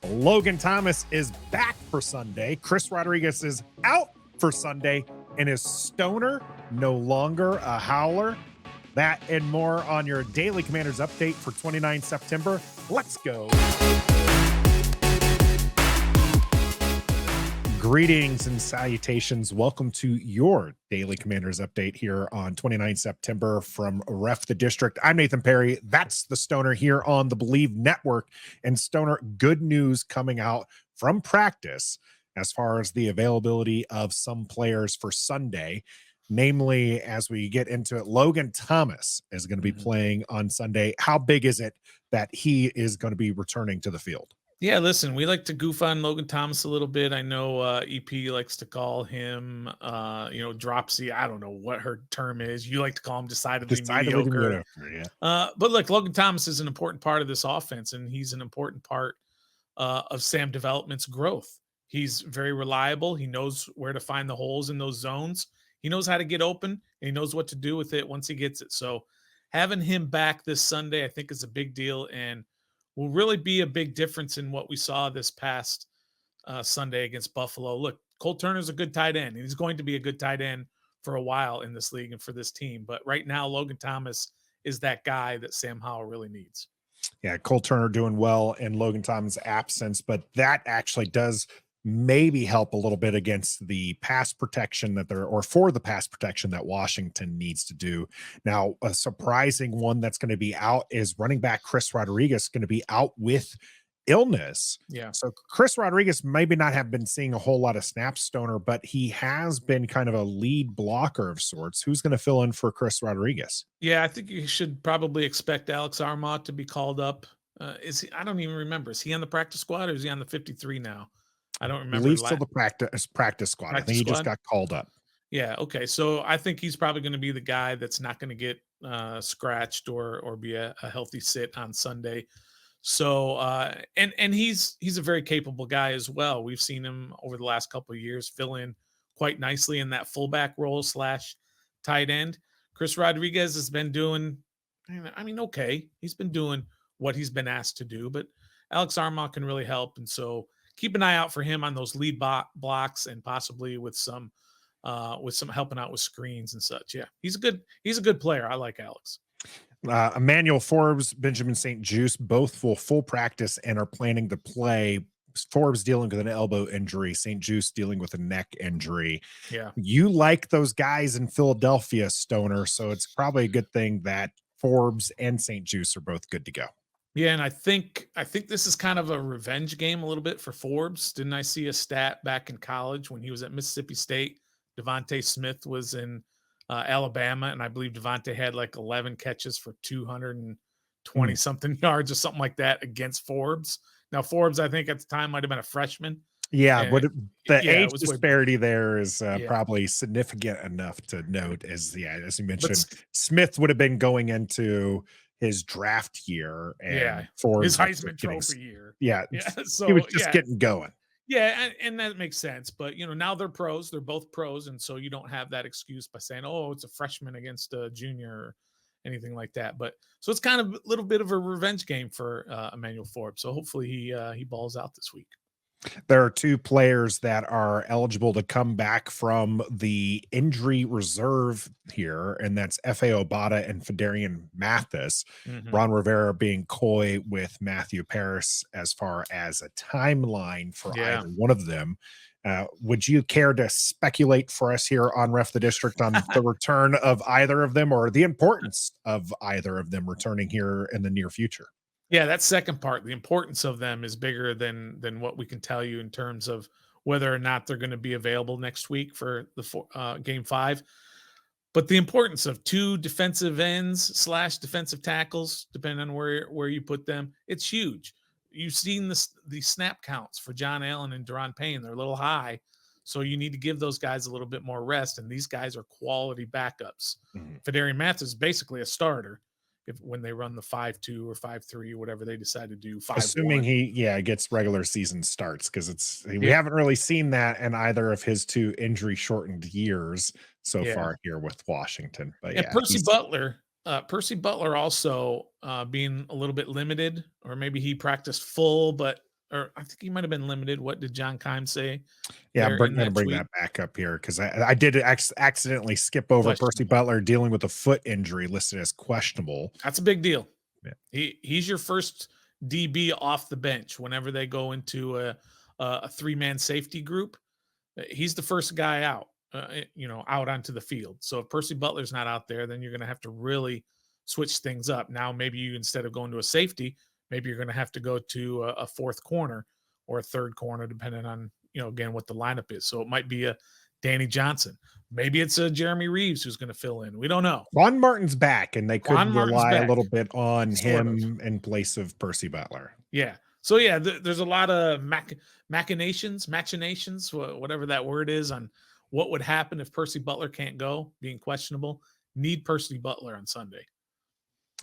Logan Thomas is back for Sunday. Chris Rodriguez is out for Sunday, and is Stoner no longer a Howler? That and more on your Daily Commanders update for 29 September. Let's go. Greetings and salutations. Welcome to your Daily Commanders update here on 29 September from Ref the District. I'm Nathan Perry. That's the Stoner here on the Believe Network. And Stoner, good news coming out from practice as far as the availability of some players for Sunday. Namely, as we get into it, Logan Thomas is going to be playing on Sunday. How big is it that he is going to be returning to the field? Yeah, listen, we like to goof on Logan Thomas a little bit. I know EP likes to call him, dropsy. I don't know what her term is. You like to call him decidedly mediocre. Yeah. But look, Logan Thomas is an important part of this offense, and he's an important part of Sam Development's growth. He's very reliable. He knows where to find the holes in those zones. He knows how to get open, and he knows what to do with it once he gets it. So having him back this Sunday, I think, is a big deal, and will really be a big difference in what we saw this past Sunday against Buffalo. Look, Cole Turner's a good tight end, and he's going to be a good tight end for a while in this league and for this team. But right now, Logan Thomas is that guy that Sam Howell really needs. Yeah, Cole Turner doing well in Logan Thomas' absence, but that actually does maybe help a little bit against the pass protection for the pass protection that Washington needs to do. Now, a surprising one that's going to be out is running back Chris Rodriguez, going to be out with illness. Yeah. So Chris Rodriguez maybe not have been seeing a whole lot of snaps, Stoner, but he has been kind of a lead blocker of sorts. Who's going to fill in for Chris Rodriguez? Yeah, I think you should probably expect Alex Armand to be called up. I don't even remember. Is he on the practice squad or is he on the 53 now? I don't remember. At least till the practice squad. I think he just got called up. Yeah. Okay. So I think he's probably going to be the guy that's not going to get scratched or be a healthy sit on Sunday. So and he's a very capable guy as well. We've seen him over the last couple of years fill in quite nicely in that fullback role / tight end. Chris Rodriguez has been doing, okay. He's been doing what he's been asked to do, but Alex Armand can really help. And so keep an eye out for him on those lead blocks and possibly with some helping out with screens and such. Yeah, he's a good player. I like Alex. Emmanuel Forbes, Benjamin St. Juste, both full practice and are planning to play. Forbes dealing with an elbow injury, St. Juste dealing with a neck injury. Yeah, you like those guys in Philadelphia, Stoner, so it's probably a good thing that Forbes and St. Juste are both good to go. Yeah, and I think this is kind of a revenge game a little bit for Forbes. Didn't I see a stat back in college when he was at Mississippi State? Devontae Smith was in Alabama, and I believe Devontae had like 11 catches for 220 something yards or something like that against Forbes. Now, Forbes, I think at the time might have been a freshman. Yeah, but the age disparity there is probably significant enough to note. As you mentioned, Smith would have been going into his draft year and for his Heisman Trophy year. Yeah. So he was just getting going. Yeah, and that makes sense. But now they're pros. They're both pros, and so you don't have that excuse by saying, "Oh, it's a freshman against a junior," or anything like that. But so it's kind of a little bit of a revenge game for Emmanuel Forbes. So hopefully he balls out this week. There are two players that are eligible to come back from the injury reserve here, and that's F.A. Obata and Fedarian Mathis. Ron Rivera being coy with Matthew Paris as far as a timeline for either one of them. Would you care to speculate for us here on Ref the District on the return of either of them or the importance of either of them returning here in the near future? Yeah, that second part, the importance of them is bigger than what we can tell you in terms of whether or not they're going to be available next week for the game 5. But the importance of two defensive ends / defensive tackles, depending on where you put them, it's huge. You've seen the snap counts for John Allen and Daron Payne. They're a little high, so you need to give those guys a little bit more rest, and these guys are quality backups. Fedarian Mathis is basically a starter when they run the 5-2 or 5-3 or whatever they decide to do. 5-1. Assuming he gets regular season starts, because we haven't really seen that in either of his two injury shortened years so far here with Washington. But Percy Butler also being a little bit limited, or maybe he practiced full, but or I think he might have been limited. What did John Kime say Yeah, I'm there in gonna that bring tweet? that back up here because I did accidentally skip over Percy Questionable. Butler dealing with a foot injury listed as questionable. That's a big deal. Yeah. He's your first DB off the bench whenever they go into a 3-man safety group. He's the first guy out, out onto the field. So if Percy Butler's not out there, then you're going to have to really switch things up. Now, maybe you, instead of going to a safety, maybe you're going to have to go to a fourth corner or a third corner, depending on, again, what the lineup is. So it might be a Danny Johnson. Maybe it's a Jeremy Reeves who's going to fill in. We don't know. Juan Martin's back, and they Juan could Martin's rely a back, little bit on sort of. him in place of Percy Butler. Yeah. So yeah, there's a lot of machinations, whatever that word is, on what would happen if Percy Butler can't go, being questionable. Need Percy Butler on Sunday.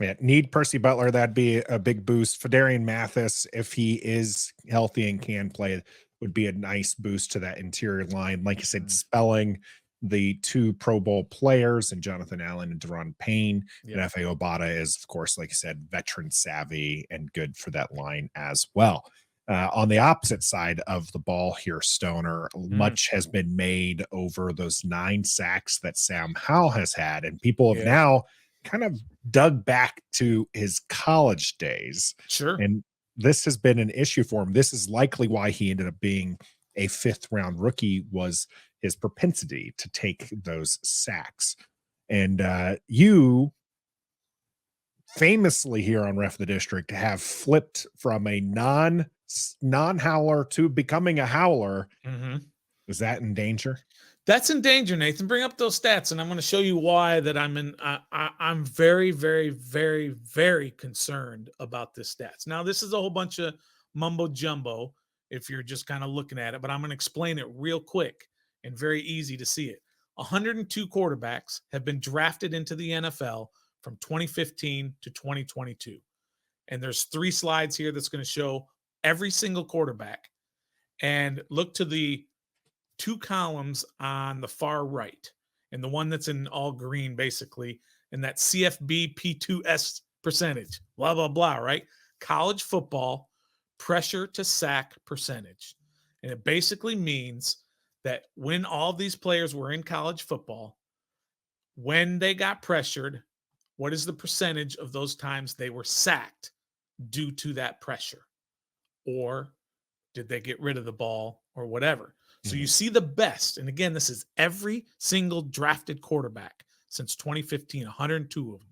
Yeah, need Percy Butler. That'd be a big boost. Fadarian Mathis, if he is healthy and can play, would be a nice boost to that interior line. Like I said, spelling the 2 Pro Bowl players and Jonathan Allen and Deron Payne. Yep. And F.A. Obata is, of course, like I said, veteran savvy and good for that line as well. On the opposite side of the ball here, Stoner, much has been made over those 9 sacks that Sam Howell has had. And people have now kind of dug back to his college days. Sure. And this has been an issue for him. This is likely why he ended up being a 5th round rookie, was his propensity to take those sacks. And you famously here on Ref the District have flipped from a non-howler to becoming a howler. Is that in danger? That's in danger, Nathan. Bring up those stats, and I'm going to show you why that I'm very, very, very, very concerned about this stats. Now, this is a whole bunch of mumbo jumbo if you're just kind of looking at it, but I'm going to explain it real quick and very easy to see it. 102 quarterbacks have been drafted into the NFL from 2015 to 2022. And there's 3 slides here that's going to show every single quarterback. And look to the 2 columns on the far right, and the one that's in all green, basically, and that CFB P2S percentage, blah, blah, blah, right? College football pressure to sack percentage. And it basically means that when all these players were in college football, when they got pressured, what is the percentage of those times they were sacked due to that pressure? Or did they get rid of the ball or whatever? So you see the best, and again, this is every single drafted quarterback since 2015, 102 of them.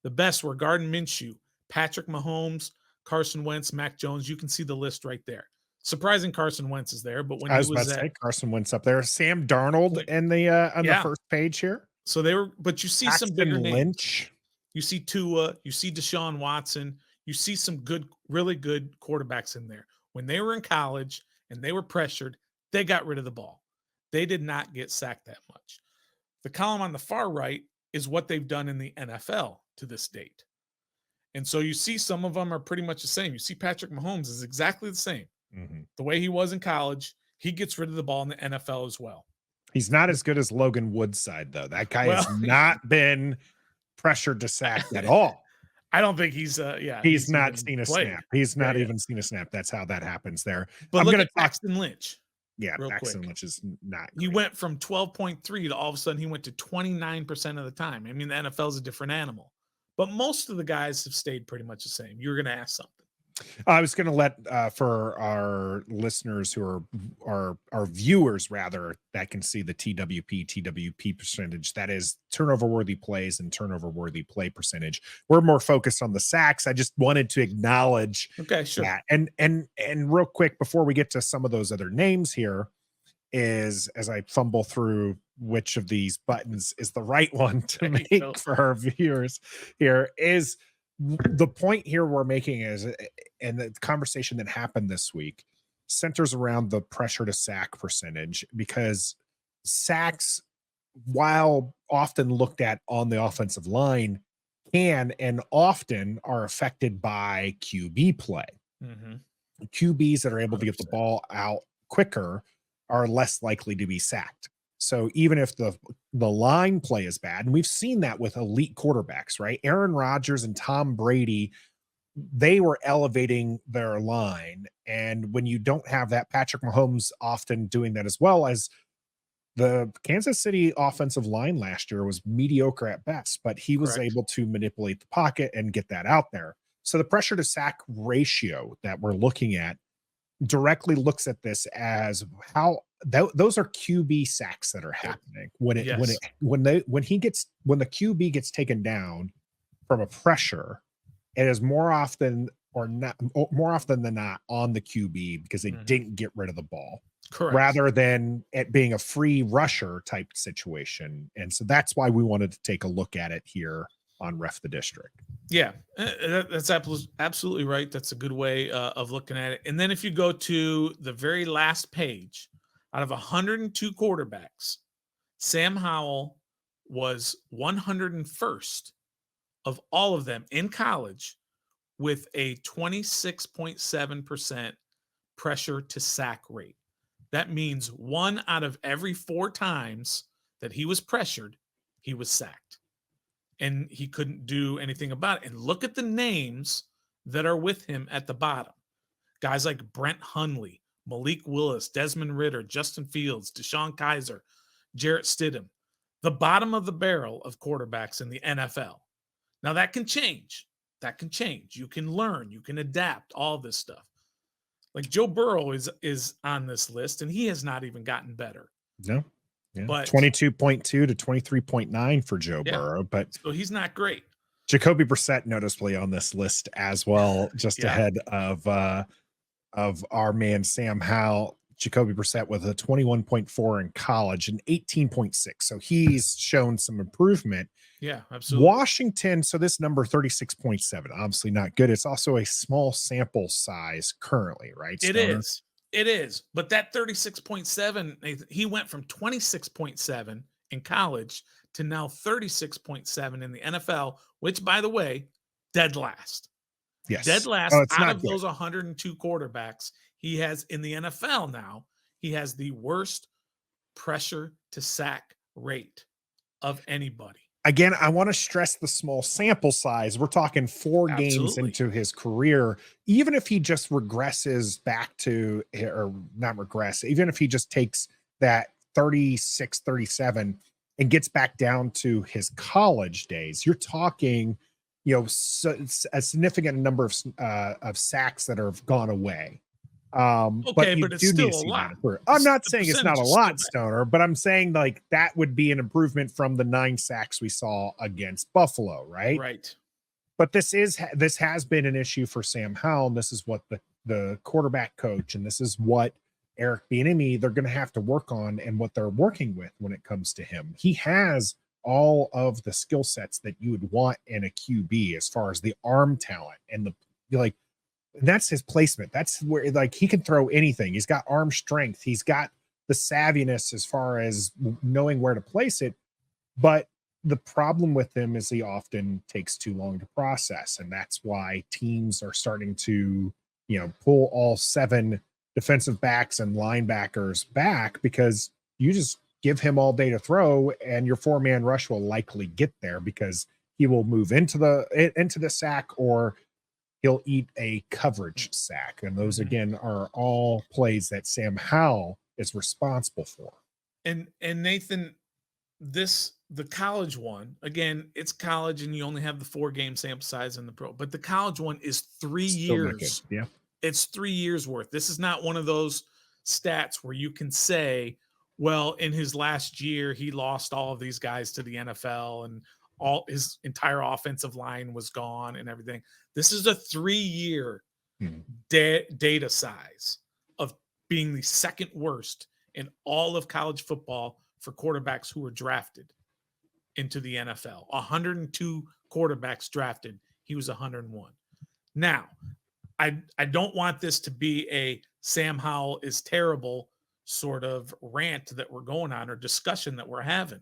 The best were Gardner Minshew, Patrick Mahomes, Carson Wentz, Mac Jones. You can see the list right there. Surprising Carson Wentz is there, but when I was about to say Carson Wentz up there, Sam Darnold in the on the first page here. So they were, but you see Paxton some bigger names. Lynch. You see Tua, you see Deshaun Watson, you see some good, really good quarterbacks in there. When they were in college and they were pressured, they got rid of the ball. They did not get sacked that much. The column on the far right is what they've done in the NFL to this date. And so you see some of them are pretty much the same. You see Patrick Mahomes is exactly the same. The way he was in college, he gets rid of the ball in the NFL as well. He's not as good as Logan Woodside, though. That guy has not been pressured to sack at all. I don't think he's he's not seen a snap. He's not even seen a snap. That's how that happens there. But look at Paxton Lynch. Yeah, Paxton Lynch is not great. He went from 12.3 to all of a sudden he went to 29% of the time. I mean, the NFL is a different animal. But most of the guys have stayed pretty much the same. You were going to ask something. I was going to let for our listeners who are our viewers rather that can see the TWP percentage. That is turnover worthy plays and turnover worthy play percentage. We're more focused on the sacks. I just wanted to acknowledge that. And real quick before we get to some of those other names here, is as I fumble through which of these buttons is the right one to make for our viewers here, is the point here we're making is, and the conversation that happened this week centers around the pressure to sack percentage, because sacks, while often looked at on the offensive line, can and often are affected by QB play. QBs that are able to get the ball out quicker are less likely to be sacked. So even if the line play is bad, and we've seen that with elite quarterbacks, right? Aaron Rodgers and Tom Brady they were elevating their line. And when you don't have that, Patrick Mahomes often doing that, as well as the Kansas City offensive line last year was mediocre at best, but he was Correct. able to manipulate the pocket and get that out there. So the pressure to sack ratio that we're looking at directly looks at this as how those are QB sacks that are Yep. happening Yes. when the QB gets taken down from a pressure. It is more often than not on the QB because they didn't get rid of the ball, Correct. rather than it being a free rusher type situation. And so that's why we wanted to take a look at it here on Ref the District. Yeah, that's absolutely right. That's a good way of looking at it. And then if you go to the very last page, out of 102 quarterbacks, Sam Howell was 101st of all of them in college with a 26.7% pressure to sack rate. That means 1 out of every 4 times that he was pressured, he was sacked. And he couldn't do anything about it. And look at the names that are with him at the bottom. Guys like Brent Hundley, Malik Willis, Desmond Ritter, Justin Fields, Deshaun Kaiser, Jarrett Stidham. The bottom of the barrel of quarterbacks in the NFL. Now that can change. That can change. You can learn. You can adapt. All this stuff. Like Joe Burrow is on this list, and he has not even gotten better. No. Yeah. But 22.2 to 23.9 for Joe Burrow, but so he's not great. Jacoby Brissett noticeably on this list as well, just ahead of our man Sam Howell. Jacoby Brissett with a 21.4 in college and 18.6. So he's shown some improvement. Yeah, absolutely. Washington, so this number 36.7, obviously not good. It's also a small sample size currently, right? It is. It is. But that 36.7, he went from 26.7 in college to now 36.7 in the NFL, which, by the way, dead last. Yes. Dead last out of those 102 quarterbacks he has in the NFL now. He has the worst pressure to sack rate of anybody. Again, I want to stress the small sample size. We're talking 4 games into his career. Even if he just regresses back to, or not regress, even if he just takes that 36, 37 and gets back down to his college days, you're talking, a significant number of sacks that have gone away. Okay, but it's still a lot. I'm not saying it's not a lot, Stoner, but I'm saying like that would be an improvement from the 9 sacks we saw against Buffalo, right? Right. But this has been an issue for Sam Howell. And this is what the quarterback coach, and this is what Eric Bieniemy, they're going to have to work on, and what they're working with when it comes to him. He has all of the skill sets that you would want in a QB as far as the arm talent and that's his placement. That's where he can throw anything. He's got arm strength. He's got the savviness as far as knowing where to place it. But the problem with him is he often takes too long to process. And that's why teams are starting to, pull all 7 defensive backs and linebackers back, because you just give him all day to throw and your 4-man rush will likely get there because he will move into the sack, or he'll eat a coverage sack. And those, again, are all plays that Sam Howell is responsible for. And Nathan, the college one, again, it's college and you only have the 4-game sample size in the pro, but the college one is 3 years. Yeah. It's 3 years worth. This is not one of those stats where you can say, well, in his last year, he lost all of these guys to the NFL and all his entire offensive line was gone and everything. This is a 3-year data size of being the second worst in all of college football for quarterbacks who were drafted into the NFL. 102 quarterbacks drafted. He was 101. Now, I don't want this to be a Sam Howell is terrible sort of rant that we're going on or discussion that we're having.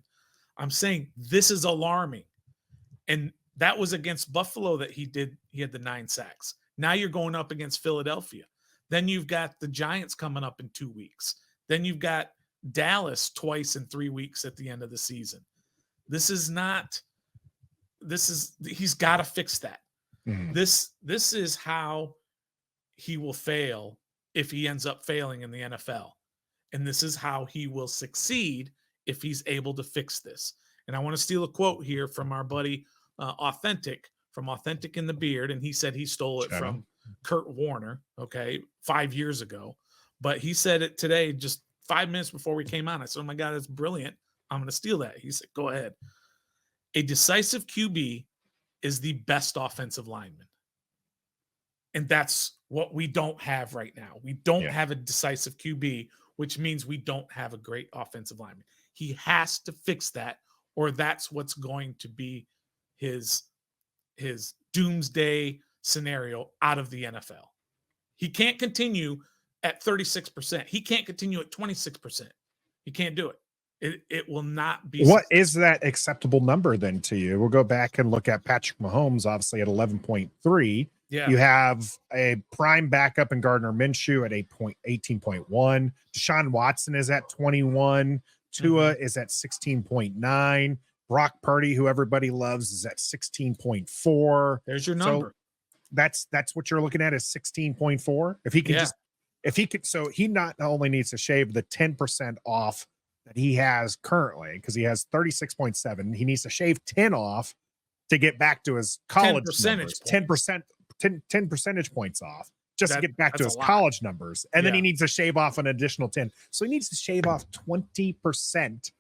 I'm saying this is alarming. And that was against Buffalo that he had the 9 sacks. Now you're going up against Philadelphia. Then you've got the Giants coming up in 2 weeks. Then you've got Dallas twice in 3 weeks at the end of the season. He's got to fix that. Mhm. This is how he will fail if he ends up failing in the NFL. And this is how he will succeed if he's able to fix this. And I want to steal a quote here from our buddy Authentic, from Authentic in the Beard. And he said he stole it Shout out. from Kurt Warner, okay, 5 years ago. But he said it today, just 5 minutes before we came on. I said, oh my God, that's brilliant. I'm going to steal that. He said, go ahead. A decisive QB is the best offensive lineman. And that's what we don't have right now. We don't Yeah. have a decisive QB, which means we don't have a great offensive lineman. He has to fix that, or that's what's going to be his doomsday scenario out of the NFL. He can't continue at 36%. He can't continue at 26%. He can't do it. It will not be. What is that acceptable number then to you? We'll go back and look at Patrick Mahomes, obviously at 11.3. Yeah. You have a prime backup in Gardner Minshew at 18.1. Deshaun Watson is at 21. Tua is at 16.9. Brock Purdy, who everybody loves, is at 16.4. There's your number. So that's what you're looking at is 16.4. If he can so he not only needs to shave the 10% off that he has currently, because he has 36.7, he needs to shave 10 off to get back to his college 10 percentage points off just to get back to his college numbers. And then he needs to shave off an additional 10. So he needs to shave off 20%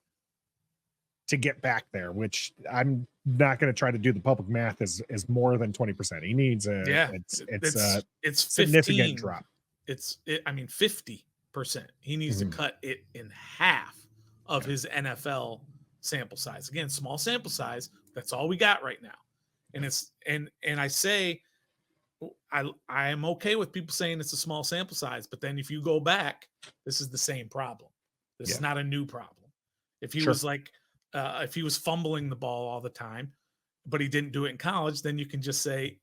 to get back there, which I'm not going to try to do the public math is more than 20%. He needs it's significant 15. drop. I mean, 50%. He needs to cut it in half of his NFL sample size. Again, small sample size. That's all we got right now. And I say, I am okay with people saying it's a small sample size, but then if you go back, this is the same problem. This is not a new problem. If he was like, if he was fumbling the ball all the time, but he didn't do it in college, then you can just say,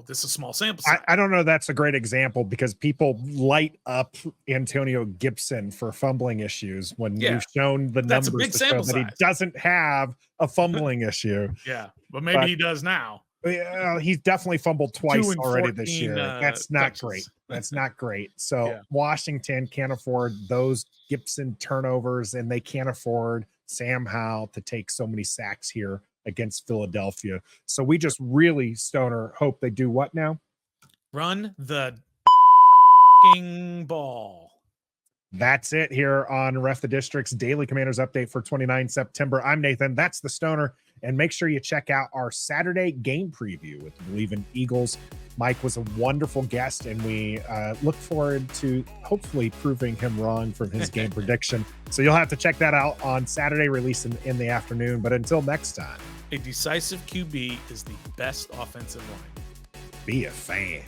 this is a small sample size. I don't know. That's a great example because people light up Antonio Gibson for fumbling issues when we've shown the numbers to show that he doesn't have a fumbling issue. Yeah, but maybe he does now. Yeah, he's definitely fumbled twice already this year. That's not great. That's not great. So Washington can't afford those Gibson turnovers, and they can't afford Sam Howell to take so many sacks here against Philadelphia. So we just really, Stoner, hope they do what now? Run the ball. That's it here on Ref the District's Daily Commanders Update for 29 September. I'm Nathan. That's the Stoner. And make sure you check out our Saturday game preview with the Believe in Eagles. Mike was a wonderful guest, and we look forward to hopefully proving him wrong from his game prediction. So you'll have to check that out on Saturday, release in the afternoon. But until next time, a decisive QB is the best offensive line. Be a fan.